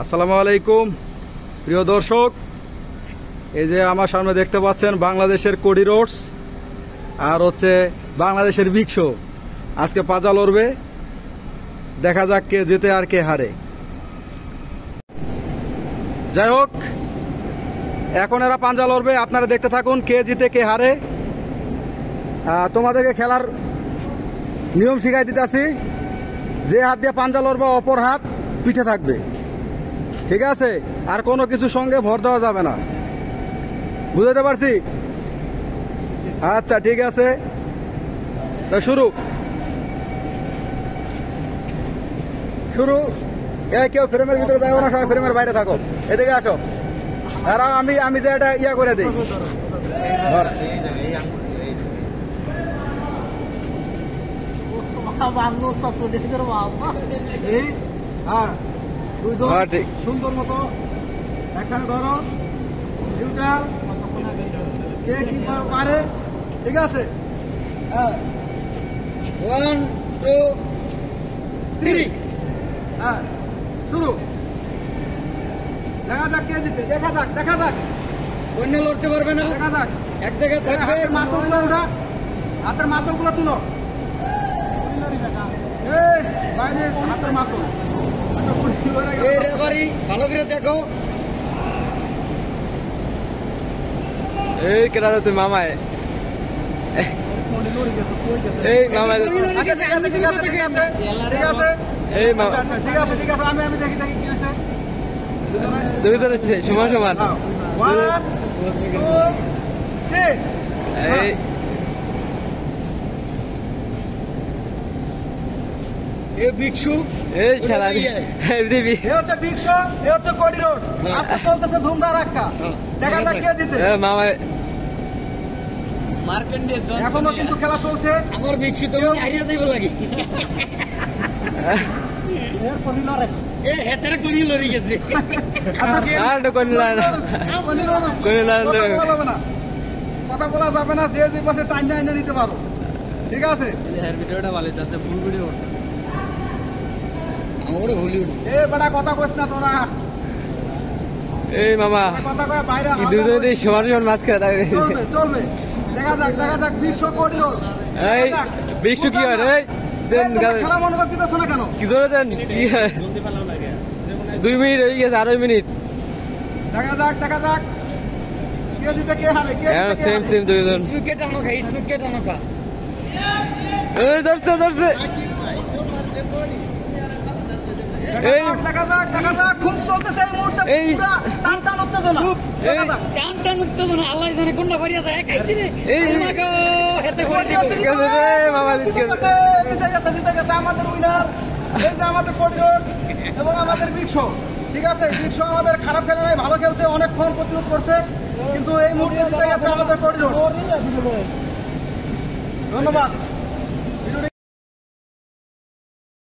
আসসালামু আলাইকুম প্রিয় দর্শক, এই যে আমার সামনে দেখতে পাচ্ছেন বাংলাদেশের কোডি রোডস আর হচ্ছে বাংলাদেশের ভিক্ষু আজকে পাজা লড়বে। দেখা যাক কে জেতে আর কে হারে। যাই হোক, এখন এরা পাঞ্জা লড়বে, আপনারা দেখতে থাকুন কে জিতে কে হারে। তোমাদেরকে খেলার নিয়ম শিখাই দিতেছি। যে হাত দিয়ে পাঞ্জা লড়বে অপর হাত পিঠে থাকবে, ঠিক আছে? আর কোনো কিছু সঙ্গে ভর দেওয়া যাবে না, বুঝতে পারছি? আচ্ছা ঠিক আছে, শুরু শুরু। কেউ ফ্রেমের ভিতরে যাবো না, সবাই ফ্রেমের বাইরে থাকো। এদিকে আসো, আর আমি যে এটা ইয়া করে দিই। সুন্দর মতো এখানে ধরো, কে কি পারে, ঠিক আছে? 1 2 3, হ্যাঁ শুরু। দেখা যাক কে জিতে, দেখা যাক। অন্য লড়তে পারবে না, দেখা যাক। এক জায়গায় থাকবে। মাসলগুলো ওঠা, হাতের মাসলগুলো তুলো। বাইরে হাতের মাসল। এই রেফারি ভালো করে দেখো। এই কেডা তুই মামায়, এই মামা ঠিক আছে, এই মামা ঠিক আছে। আমি দেখি কি হয়েছে। দুই ধরেছে সমান সমান। 1 2 3। এই ভিক্ষু, এই শালা দিবি। এ হচ্ছে ভিক্ষু, এ হচ্ছে কোডি রোডস। আজকে চলতেছে ধুমধাম রাখা। দেখা যাক কে জিতে। মামা এখনো কিন্তু খেলা চলছে। আমার ভিক্ষু তো হারিয়ে যাইব লাগি। কথা বলা যাবে না, যে যে পাশে টাইম এনে নিতে পারো, ঠিক আছে? কথা কইস না তোরা। এই মামা কথা কয় বাইরে দুজনে সমান সমান মাছ খেলা চলবে। দেখা যাক ভিক্ষু কোডি রোডস। এই ভিক্ষু কি হয় রে? খেলা মনে করতেছ না কেন? কি জোরে দেন, 2 মিনিট হয়ে গেছে, 2.5 মিনিট। দেখা যাক কে জিতে কে হারে। সেম দুইজন। স্নুকেট আনকা। এই ধরছে। এই দেখা যাক খুব চলতেছে এই মুহূর্তে। পুরো টান উত্তেজনা। টান উত্তেজনা। আল্লাহ জানে কোনটা বাড়িয়া যায়। খাইছি রে। এই মাগো হেতে করে দিব। মামা জিতে গেছে আমাদের উইনার। এই যে আমাদের কোডি রোডস এবং আমাদের ভিক্ষু, ঠিক আছে? ভিক্ষু আমাদের খারাপ খেলে নাই, ভালো খেলছে, অনেকক্ষণ প্রতিরোধ করছে, কিন্তু এই মুহূর্তে জিতে গেছে আমাদের কোডি রোডস। ধন্যবাদ।